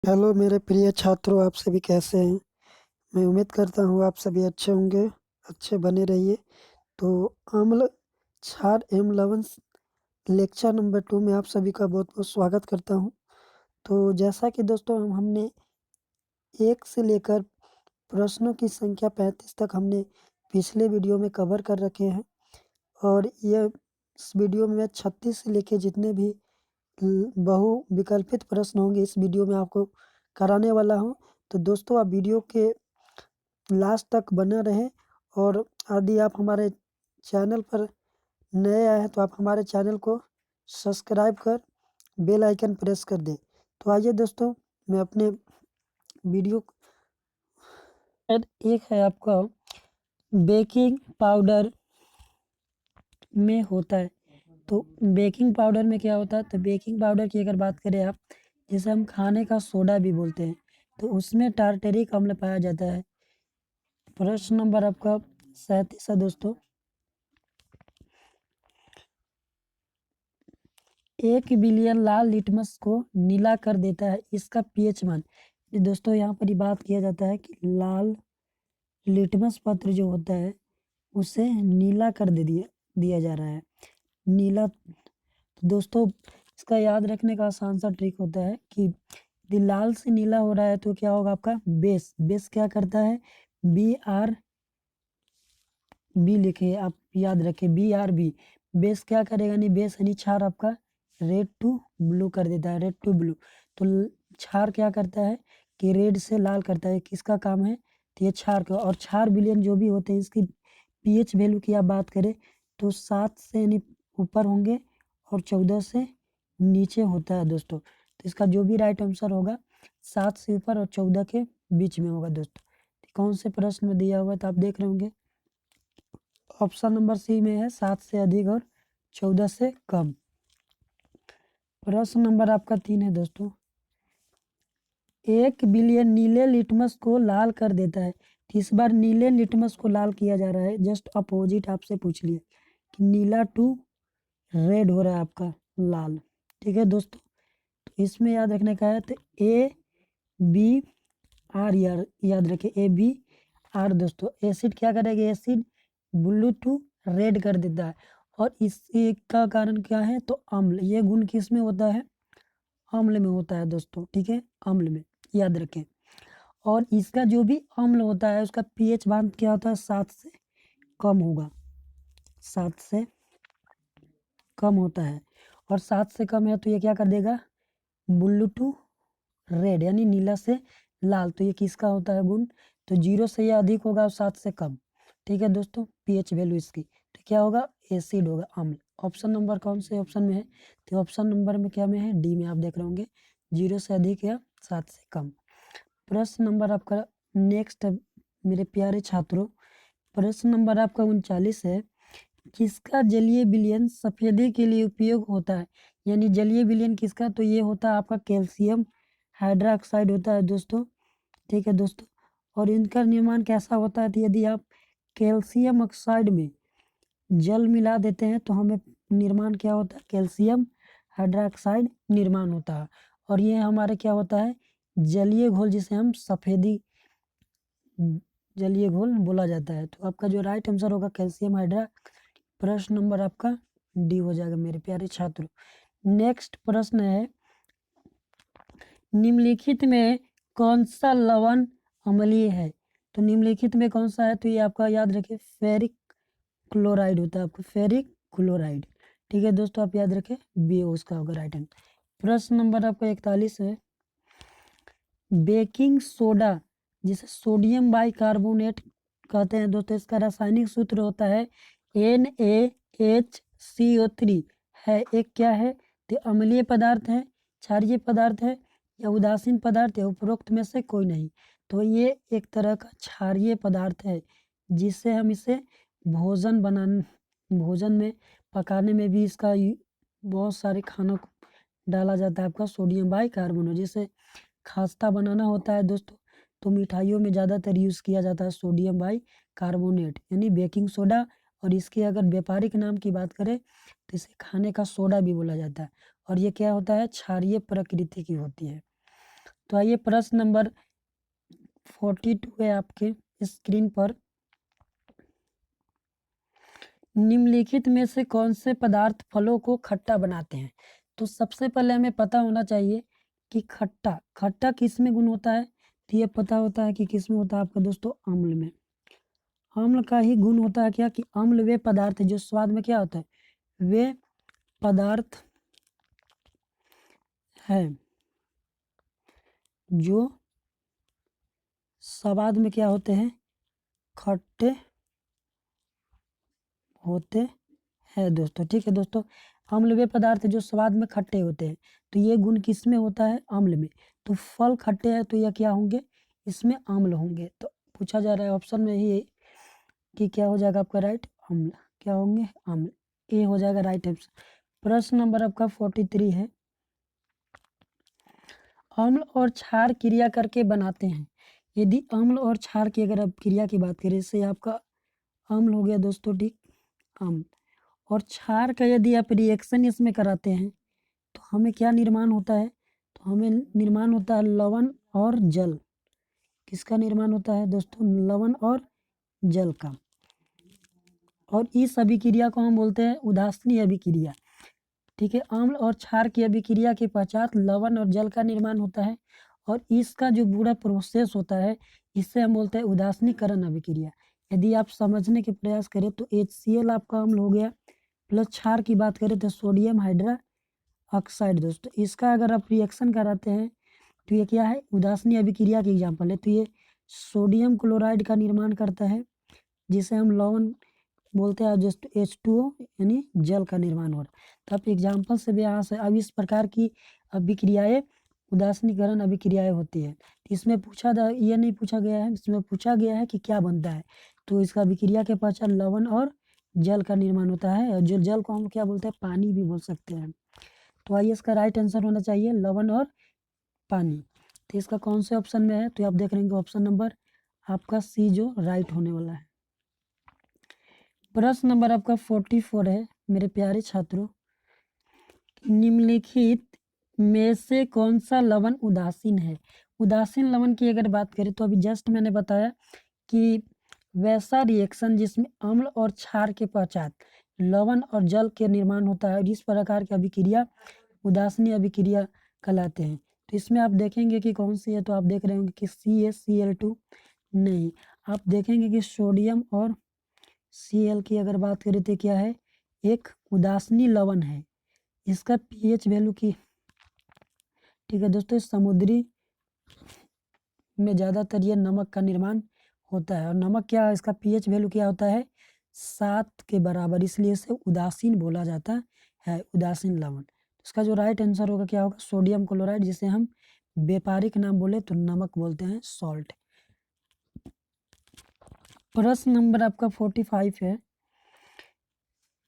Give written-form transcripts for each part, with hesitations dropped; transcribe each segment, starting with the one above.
Hello मेरे प्रिय छात्रों, आप सभी कैसे हैं? मैं उम्मीद करता हूँ आप सभी अच्छे होंगे, अच्छे बने रहिए। तो अम्ल क्षार एवं लवण लेक्चर नंबर 2 में आप सभी का बहुत-बहुत स्वागत करता हूँ। तो जैसा कि दोस्तों हमने 1 से लेकर प्रश्नों की संख्या 35 तक हमने पिछले वीडियो में कवर कर रखे हैं और इस वीडियो में मैं 36 से लेके जितने भी बहु विकल्पित प्रश्न होंगे इस वीडियो में आपको कराने वाला हूँ। तो दोस्तों आप वीडियो के लास्ट तक बने रहें और यदि आप हमारे चैनल पर नए आए हैं तो आप हमारे चैनल को सब्सक्राइब कर बेल आइकन प्रेस कर दें। तो आइए दोस्तों मैं अपने वीडियो एक है आपका बेकिंग पाउडर में होता है। तो बेकिंग पाउडर में क्या होता है, तो बेकिंग पाउडर की अगर बात करें आप, जिसे हम खाने का सोडा भी बोलते हैं, तो उसमें टारटेरिक अम्ल पाया जाता है। प्रश्न नंबर आपका 37 है दोस्तों। 1 बिलियन लाल लिटमस को नीला कर देता है, इसका पीएच मान। दोस्तों यहाँ पर ही बात किया जाता है कि लाल लिटमस पत्र जो होता है उसे नीला कर दिया जा रहा है। नीला, तो दोस्तों इसका याद रखने का आसान सा ट्रिक होता है कि यदि लाल से नीला हो रहा है तो क्या होगा आपका बेस क्या करता है, बी लिखिए, आप याद रखिए BRB। बेस क्या करेगा, नहीं बेस यानी क्षार आपका रेड टू ब्लू कर देता है, रेड टू ब्लू। तो क्षार क्या करता है कि रेड से लाल करता है, किसका काम है, तो ये क्षार का। और क्षार विलयन जो भी होते हैं इसकी पीएच वैल्यू की आप बात करें तो 7 से यानी ऊपर होंगे और 14 से नीचे होता है दोस्तों। तो इसका जो भी राइट आंसर होगा 7 से ऊपर और 14 के बीच में होगा दोस्तों। कौन से प्रश्न में दिया हुआ तो आप देख रहे होंगे, ऑप्शन नंबर सी में है 7 से अधिक और 14 से कम। प्रश्न नंबर आपका 3 है दोस्तों। 1 बिलियन नीले लिटमस को लाल कर देता है, तो इस बार नीले लिटमस को लाल किया जा रहा है, जस्ट अपोजिट आपसे पूछ लिया कि नीला टू रेड हो रहा है आपका लाल। ठीक है दोस्तों, तो इसमें याद रखने का है तो ABR याद रखिए, ABR दोस्तों। एसिड क्या करेगा, एसिड ब्लू टू रेड कर देता है। और इसका कारण क्या है, तो अम्ल। ये गुण किस में होता है, अम्ल में होता है दोस्तों। ठीक है, अम्ल में याद रखें। और इसका जो भी अम्ल होता है उसका पीएच मान क्या होता है, 7 से कम होगा, 7 से कम होता है। और 7 से कम है तो ये क्या कर देगा, ब्लू टू रेड यानी नीला से लाल। तो ये किसका होता है गुण, तो 0 से ये अधिक होगा और 7 से कम। ठीक है दोस्तों, पीएच वैल्यू इसकी तो क्या होगा, एसिड होगा, अम्ल। ऑप्शन नंबर कौन से ऑप्शन में है, तो ऑप्शन नंबर में क्या में है, डी में। आप देख रहे होंगे 0 से अधिक या 7 से कम। प्रश्न नंबर आपका नेक्स्ट है मेरे प्यारे छात्रों। प्रश्न नंबर आपका 39 है। किसका जलीय विलयन सफेदी के लिए उपयोग होता है, यानी जलीय विलयन किसका, तो ये होता है आपका कैल्शियम हाइड्रोक्साइड होता है दोस्तों। ठीक है दोस्तों, और इनका निर्माण कैसा होता है, तो यदि आप कैल्शियम ऑक्साइड में जल मिला देते हैं तो हमें निर्माण क्या होता है, कैल्शियम हाइड्रोक्साइड निर्माण होता है। और ये हमारे क्या होता है, जलीय घोल, जिसे हम सफेदी जलीय घोल बोला जाता है। तो आपका जो राइट आंसर होगा कैल्शियम हाइड्रा। प्रश्न नंबर आपका डी हो जाएगा मेरे प्यारे छात्रों। नेक्स्ट प्रश्न है, निम्नलिखित में कौन सा लवण अम्लीय है, तो निम्नलिखित में कौन सा है, तो ये आपका याद रखिए फेरिक क्लोराइड होता है, आपका फेरिक क्लोराइड। ठीक है दोस्तों, आप याद रखें बी उसका होगा राइट आंसर। प्रश्न नंबर आपका 41 है। बेकिंग सोडा जिसे सोडियम बाइकार्बोनेट कहते हैं दोस्तों, इसका रासायनिक सूत्र होता है NaHCO3। है एक क्या है, तो अम्लीय पदार्थ है, क्षारीय पदार्थ है या उदासीन पदार्थ है, उपरोक्त में से कोई नहीं। तो ये एक तरह का क्षारीय पदार्थ है जिससे हम इसे भोजन में पकाने में भी इसका बहुत सारे खानों को डाला जाता है आपका सोडियम बाइकार्बोनेट। जिसे खास्ता बनाना होता है दोस्तों, तो मिठाइयों में ज़्यादातर यूज़ किया जाता है सोडियम बाइकार्बोनेट यानी बेकिंग सोडा। और इसके अगर व्यापारिक नाम की बात करें तो इसे खाने का सोडा भी बोला जाता है। और ये क्या होता है, क्षारीय प्रकृति की होती है। तो आइए प्रश्न नंबर 42 है आपके स्क्रीन पर। निम्नलिखित में से कौन से पदार्थ फलों को खट्टा बनाते हैं? तो सबसे पहले हमें पता होना चाहिए कि खट्टा खट्टा किस में गुण होता है। तो ये पता होता है कि किस में होता है आपका दोस्तों, अम्ल में। अम्ल का ही गुण होता है क्या कि अम्ल वे पदार्थ है जो स्वाद में क्या होता है, वे पदार्थ है जो स्वाद में क्या होते हैं, खट्टे होते हैं दोस्तों। ठीक है दोस्तों, अम्ल वे पदार्थ जो स्वाद में खट्टे होते हैं। तो ये गुण किस में होता है, अम्ल में। तो फल खट्टे हैं तो यह क्या होंगे, इसमें अम्ल होंगे। तो पूछा जा रहा है ऑप्शन में ही कि क्या हो जाएगा आपका राइट, अम्ल। क्या होंगे, अम्ल। ए हो जाएगा राइट आंसर। प्रश्न नंबर आपका 43 है। अम्ल और क्षार क्रिया करके बनाते हैं। यदि अम्ल और क्षार की अगर आप क्रिया की बात करें, इससे आपका अम्ल हो गया दोस्तों, ठीक, अम्ल। और क्षार का यदि आप रिएक्शन इसमें कराते हैं तो हमें क्या निर्माण होता है, तो हमें निर्माण होता है लवण और जल। किसका निर्माण होता है दोस्तों, लवण और जल का। और इस अभिक्रिया को हम बोलते हैं उदासीन अभिक्रिया। ठीक है, अम्ल और क्षार की अभिक्रिया के पश्चात लवण और जल का निर्माण होता है। और इसका जो पूरा प्रोसेस होता है इससे हम बोलते हैं उदासीनीकरण अभिक्रिया। यदि आप समझने के प्रयास करें तो HCl आपका अम्ल हो गया, प्लस क्षार की बात करें तो सोडियम हाइड्रा ऑक्साइड दोस्तों। इसका अगर आप रिएक्शन कराते हैं तो ये क्या है, उदासीन अभिक्रिया की एग्जाम्पल है। तो ये सोडियम क्लोराइड का निर्माण करता है जिसे हम लवण बोलते हैं, जस्ट H2O यानी जल का निर्माण हो रहा है। तो आप एग्जाम्पल से भी यहाँ से अब इस प्रकार की अभिक्रियाएं उदासीनीकरण अभिक्रियाएं होती है। इसमें ये नहीं पूछा गया है, इसमें पूछा गया है कि क्या बनता है। तो इसका अभिक्रिया के पश्चात लवण और जल का निर्माण होता है। और जो जल को हम क्या बोलते हैं, पानी भी बोल सकते हैं। तो आइए इसका राइट आंसर होना चाहिए लवण और पानी। तो इसका कौन से ऑप्शन में है, तो आप देख रहे हैं ऑप्शन नंबर आपका सी जो राइट होने वाला है। प्रश्न नंबर आपका 44 है मेरे प्यारे छात्रों। निम्नलिखित में से कौन सा लवण उदासीन है? उदासीन लवण की अगर बात करें तो अभी जस्ट मैंने बताया कि वैसा रिएक्शन जिसमें अम्ल और क्षार के पश्चात लवण और जल के निर्माण होता है, इस प्रकार की अभिक्रिया उदासीन अभिक्रिया कहलाते हैं। तो इसमें आप देखेंगे कि कौन सी है, तो आप देख रहे होंगे कि CaCl2 नहीं, आप देखेंगे कि सोडियम और Cl की अगर बात करें तो क्या है, एक उदासीन लवण है। इसका pH वैल्यू की, ठीक है दोस्तों, समुद्री में ज़्यादातर ये नमक का निर्माण होता है। और नमक क्या है, इसका pH वैल्यू क्या होता है, 7 के बराबर, इसलिए इसे उदासीन बोला जाता है, उदासीन लवण। इसका जो राइट आंसर होगा क्या होगा, सोडियम क्लोराइड, जिसे हम व्यापारिक नाम बोले तो नमक बोलते हैं, सॉल्ट। प्रश्न नंबर आपका 45 है।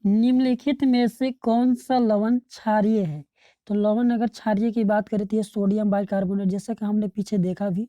निम्नलिखित में से कौन सा लवण क्षारीय है? तो लवण अगर क्षारीय की बात करें तो ये सोडियम बाइकार्बोनेट, जैसे कि हमने पीछे देखा भी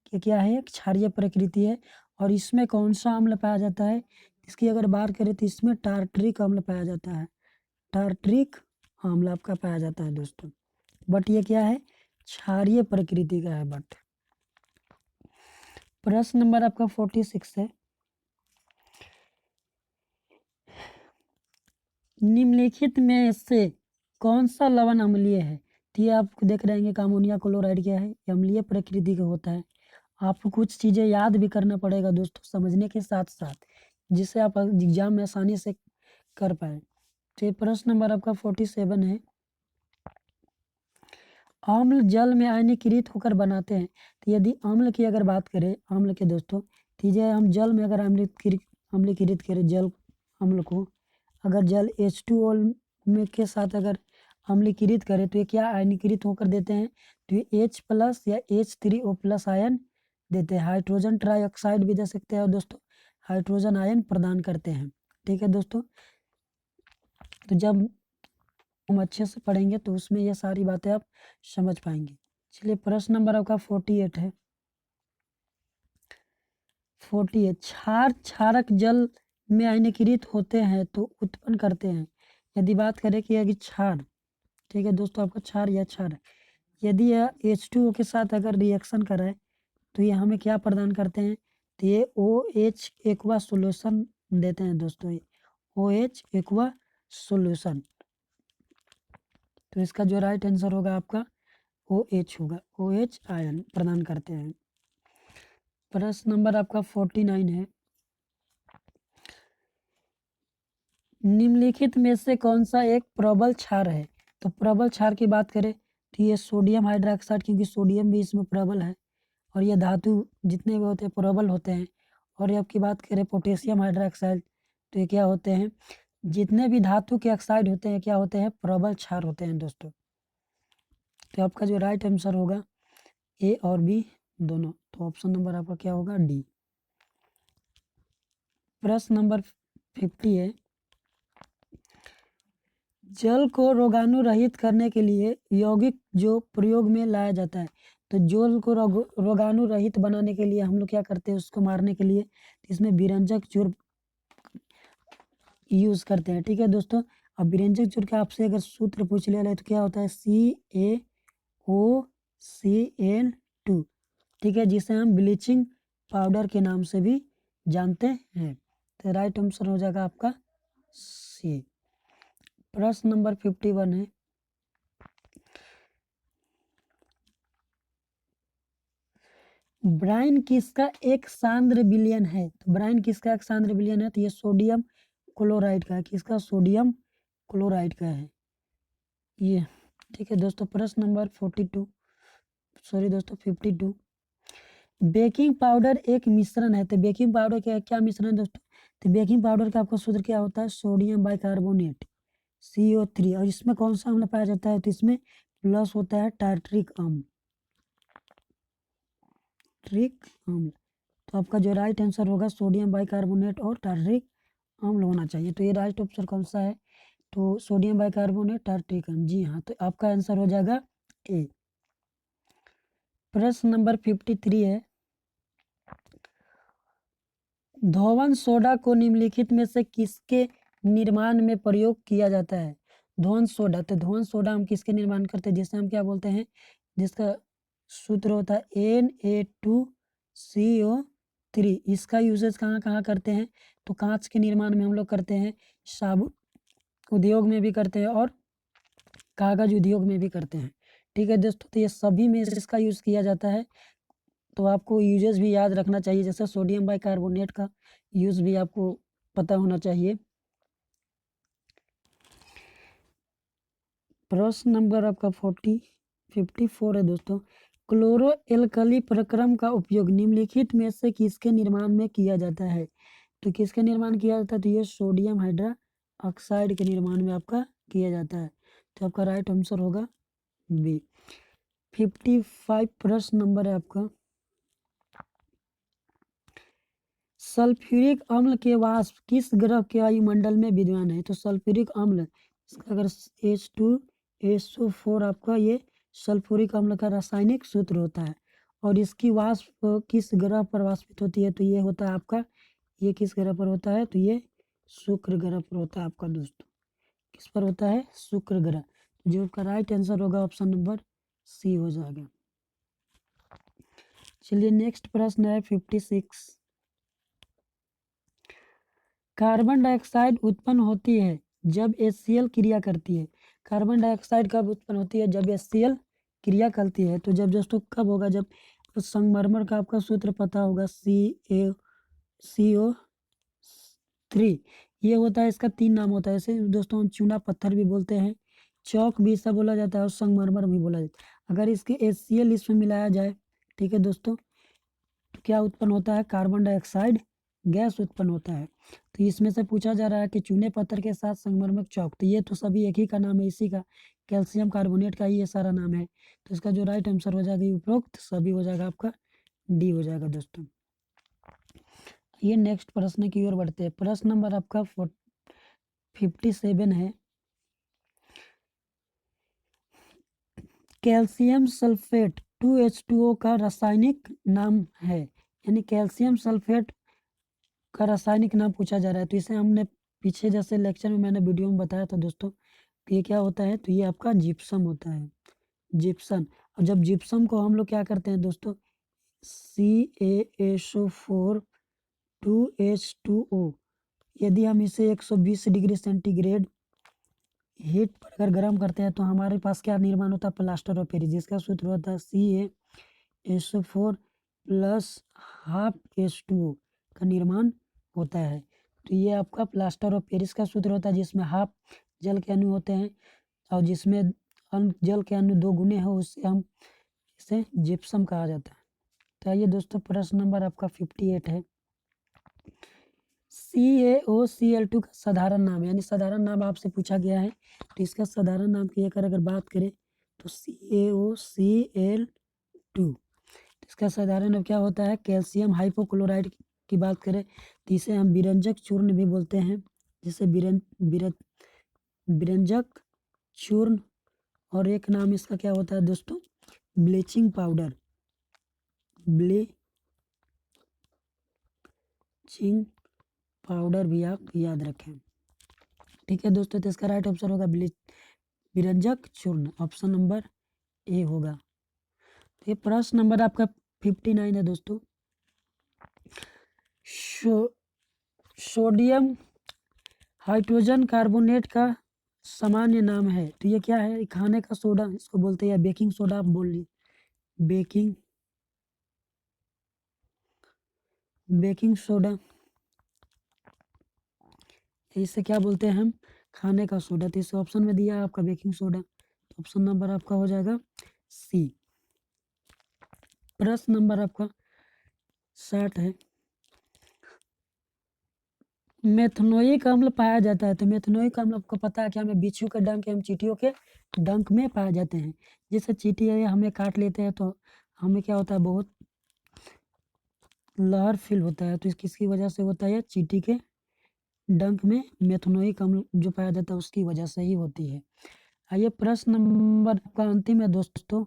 कि क्या है, एक क्षारीय प्रकृति है। और इसमें कौन सा अम्ल पाया जाता है, इसकी अगर बात करें तो इसमें टार्टरिक अम्ल पाया जाता है। टार्टरिक अम्ल आपका पाया जाता है दोस्तों। बट ये क्या है, क्षारीय प्रकृति का है। बट प्रश्न नंबर आपका 46 है। निम्नलिखित में से कौन सा लवण अम्लीय है? तो ये आप देख रहे हैं कि अमोनिया क्लोराइड क्या है, अम्लीय प्रकृति का होता है। आपको कुछ चीज़ें याद भी करना पड़ेगा दोस्तों समझने के साथ साथ, जिससे आप एग्जाम में आसानी से कर पाए। तो ये प्रश्न नंबर आपका 47 है। अम्ल जल में आयनीकृत होकर बनाते हैं। तो यदि अम्ल की अगर बात करें, अम्ल के दोस्तों, तो हम जल में अगर अम्लीकृत करें जल अम्ल को, अगर जल H2O में के साथ अगर अम्लीकृत करें तो ये क्या आयनीकृत होकर देते हैं, तो ये H+ या H3O+ आयन देते हैं। हाइड्रोजन ट्राईऑक्साइड भी दे सकते हैं और दोस्तों हाइड्रोजन आयन प्रदान करते हैं। ठीक है दोस्तों, तो जब हम अच्छे से पढ़ेंगे तो उसमें ये सारी बातें आप समझ पाएंगे। चलिए प्रश्न नंबर आपका 48 है। 48, क्षार क्षारक जल में आयनीकृत होते हैं तो उत्पन्न करते हैं। यदि बात करें कि अगर क्षार, ठीक है दोस्तों, आपका क्षार या क्षार, यदि यह H2O के साथ अगर रिएक्शन कराए तो ये हमें क्या प्रदान करते हैं, तो ये OH एक्वा सोल्यूशन देते हैं दोस्तों, ये OH एक्वा सोल्यूशन। तो इसका जो राइट आंसर होगा आपका OH होगा, OH आयन प्रदान करते हैं। प्रश्न नंबर आपका 49 है, निम्नलिखित में से कौन सा एक प्रबल क्षार है। तो प्रबल क्षार की बात करें तो ये सोडियम हाइड्रोक्साइड, क्योंकि सोडियम भी इसमें प्रबल है और ये धातु जितने भी होते हैं प्रबल होते हैं। और ये आपकी बात करें पोटेशियम हाइड्रोक्साइड, तो ये क्या होते हैं, जितने भी धातु के ऑक्साइड होते हैं क्या होते हैं, प्रबल क्षार होते हैं दोस्तों। तो आपका जो राइट आंसर होगा ए और बी दोनों, तो ऑप्शन नंबर आपका क्या होगा, डी। प्रश्न नंबर 50 है, जल को रोगाणु रहित करने के लिए यौगिक जो प्रयोग में लाया जाता है, तो जल को रोगाणु रहित बनाने के लिए हम लोग क्या करते हैं, उसको मारने के लिए इसमें विरंजक चूर्ण यूज करते हैं। ठीक है दोस्तों, अब विरंजक चूर्ण का आपसे अगर सूत्र पूछ लिया जाए तो क्या होता है, CaOCl2। ठीक है, जिसे हम ब्लीचिंग पाउडर के नाम से भी जानते हैं। तो राइट आंसर हो जाएगा आपका सी। प्रश्न नंबर 51 है, ब्राइन किसका एक सांद्र विलयन है। तो ब्राइन किसका एक सांद्र विलयन है, तो ये सोडियम क्लोराइड का है। किसका, सोडियम क्लोराइड का है ये। ठीक है दोस्तों, प्रश्न नंबर 52, बेकिंग पाउडर एक मिश्रण है। तो बेकिंग पाउडर क्या क्या मिश्रण है दोस्तों, तो बेकिंग पाउडर का आपका सूत्र क्या होता है, सोडियम बाइकार्बोनेट CO3। और इसमें कौन सा अम्ल पाया जाता है, तो इसमें प्लस होता है टार्ट्रिक अम्ल, तो आपका जो राइट आंसर होगा सोडियम बाइकार्बोनेट और टार्ट्रिक अम्ल होना चाहिए। तो ये राइट ऑप्शन कौन सा है, तो सोडियम बाइकार्बोनेट टार्ट्रिक अम्ल, जी हाँ, तो आपका आंसर हो जाएगा ए। प्रश्न नंबर 53 है, धोवन सोडा को निम्नलिखित में से किसके निर्माण में प्रयोग किया जाता है। धोवन सोडा, तो धोवन सोडा हम किसके निर्माण करते हैं, जिसे हम क्या बोलते हैं, जिसका सूत्र होता है Na2CO3। इसका यूजेज कहाँ कहाँ करते हैं, तो कांच के निर्माण में हम लोग करते हैं, साबुन उद्योग में भी करते हैं और कागज उद्योग में भी करते हैं। ठीक है दोस्तों, तो ये सभी में इसका यूज किया जाता है। तो आपको यूजेस भी याद रखना चाहिए, जैसे सोडियम बाइकार्बोनेट का यूज भी आपको पता होना चाहिए। प्रश्न नंबर आपका 54 है दोस्तों, क्लोरो एल्कली प्रक्रम का उपयोग निम्नलिखित में से किसके निर्माण में किया जाता है। तो किसके निर्माण किया जाता है, तो ये सोडियम हाइड्रोक्साइड के निर्माण में आपका किया जाता है। तो आपका राइट आंसर होगा बी। 55 प्रश्न नंबर है आपका, सल्फ्यूरिक अम्ल के वाष्प किस ग्रह के वायुमंडल में विद्यमान है। तो सल्फ्यूरिक अम्ल, इसका अगर H2SO4 आपका ये सल्फ्यूरिक अम्ल का रासायनिक सूत्र होता है और इसकी वाष्प किस ग्रह पर वाष्पित होती है, तो ये होता है आपका, ये किस ग्रह पर होता है, तो ये शुक्र ग्रह पर होता है आपका दोस्तों। किस पर होता है, शुक्र ग्रह। जो आपका राइट आंसर होगा ऑप्शन नंबर सी हो जाएगा। चलिए नेक्स्ट प्रश्न है 56, कार्बन डाइऑक्साइड उत्पन्न होती है जब HCl क्रिया करती है। कार्बन डाइऑक्साइड कब उत्पन्न होती है, जब HCl क्रिया करती है। तो जब दोस्तों कब होगा, जब संगमरमर का आपका सूत्र पता होगा CaCO3। ये होता है, इसका 3 नाम होता है। ऐसे दोस्तों हम चूना पत्थर भी बोलते हैं, चौक भी इसका बोला जाता है और संगमरमर भी बोला जाता है। अगर इसके HCl इसमें मिलाया जाए, ठीक है दोस्तों, तो क्या उत्पन्न होता है, कार्बन डाइऑक्साइड गैस उत्पन्न होता है। तो इसमें से पूछा जा रहा है कि चूने पत्थर के साथ संगमरमर चौक, तो ये तो सभी एक ही का नाम है, इसी का कैल्शियम कार्बोनेट का ये सारा नाम है। तो इसका जो राइट आंसर हो जाएगा उपरोक्त सभी हो जाएगा आपका डी हो जाएगा दोस्तों। ये नेक्स्ट प्रश्न की ओर बढ़ते हैं। प्रश्न नंबर आपका 57 है, कैल्शियम सल्फेट 2H2O का रासायनिक नाम है। यानी कैल्शियम सल्फेट का रासायनिक नाम पूछा जा रहा है। तो इसे हमने पीछे जैसे लेक्चर में मैंने वीडियो में बताया था दोस्तों, तो ये क्या होता है, तो ये आपका जिप्सम होता है, जिप्सन। और जब जिप्सम को हम लोग क्या करते हैं दोस्तों, CaSO4 2H2O, यदि हम इसे 120 डिग्री सेंटीग्रेड हीट पर अगर गर्म करते हैं तो हमारे पास क्या निर्माण होता है, प्लास्टर ऑफ पेरिस, जिसका सूत्र होता है CaSO4 प्लस हाफ H2O का निर्माण होता है। तो ये आपका प्लास्टर ऑफ पेरिस का सूत्र होता है, जिसमें हाफ जल के अणु होते हैं और जिसमें जल के अणु 2 गुने हो, उससे हम इसे जिप्सम कहा जाता है। तो आइए दोस्तों, प्रश्न नंबर आपका 58 है। CaOCl2 का साधारण नाम, यानी साधारण नाम आपसे पूछा गया है, तो इसका साधारण नाम की अगर बात करें तो CaOCl2, इसका साधारण नाम क्या होता है, कैल्शियम हाइपोक्लोराइड की बात करें तो इसे हम विरंजक चूर्ण भी बोलते हैं, जिसे विरंजक चूर्ण, और एक नाम इसका क्या होता है दोस्तों, ब्लीचिंग पाउडर, ब्लीचिंग पाउडर भी आप याद रखें। ठीक है दोस्तों, तो इसका राइट ऑप्शन होगा विरंजक चूर्ण, ऑप्शन नंबर ए होगा। तो ये प्रश्न नंबर आपका 59 है दोस्तों। सोडियम हाइड्रोजन कार्बोनेट का सामान्य नाम है, तो ये क्या है, खाने का सोडा इसको बोलते हैं, बेकिंग सोडा आप बोल लीजिए, बेकिंग सोडा, इसे क्या बोलते हैं हम, खाने का सोडा। तो इस ऑप्शन में दिया है आपका बेकिंग सोडा, तो ऑप्शन नंबर आपका हो जाएगा सी। प्रश्न नंबर आपका 60 है। मेथनोइक अम्ल पाया जाता है, तो मेथनोइक अम्ल आपको पता है कि हमें बिच्छू के डंक एवं चींटियों के डंक में पाए जाते हैं। जैसे चींटी है हमें काट लेते हैं तो हमें क्या होता है, बहुत लहर फील होता है, तो किसकी वजह से होता है, चींटी के डंक में मेथनोइक अम्ल जो पाया जाता है उसकी वजह से ही होती है। आइए प्रश्न नंबर का अंतिम है दोस्तों।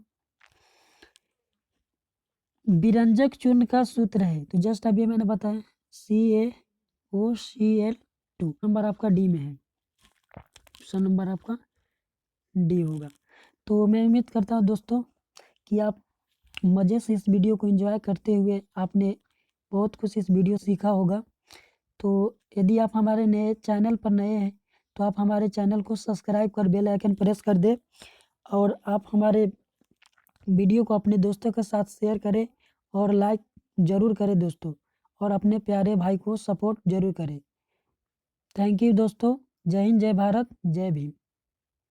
विरंजक चूर्ण का सूत्र है, तो जस्ट अभी मैंने बताया CaOCl2, नंबर आपका डी में है, ऑप्शन नंबर आपका डी होगा। तो मैं उम्मीद करता हूँ दोस्तों कि आप मज़े से इस वीडियो को एंजॉय करते हुए आपने बहुत कुछ इस वीडियो सीखा होगा। तो यदि आप हमारे नए चैनल पर नए हैं तो आप हमारे चैनल को सब्सक्राइब कर बेल आइकन प्रेस कर दें, और आप हमारे वीडियो को अपने दोस्तों के साथ शेयर करें और लाइक ज़रूर करें दोस्तों, और अपने प्यारे भाई को सपोर्ट ज़रूर करें। थैंक यू दोस्तों, जय हिंद, जय भारत, जय भीम।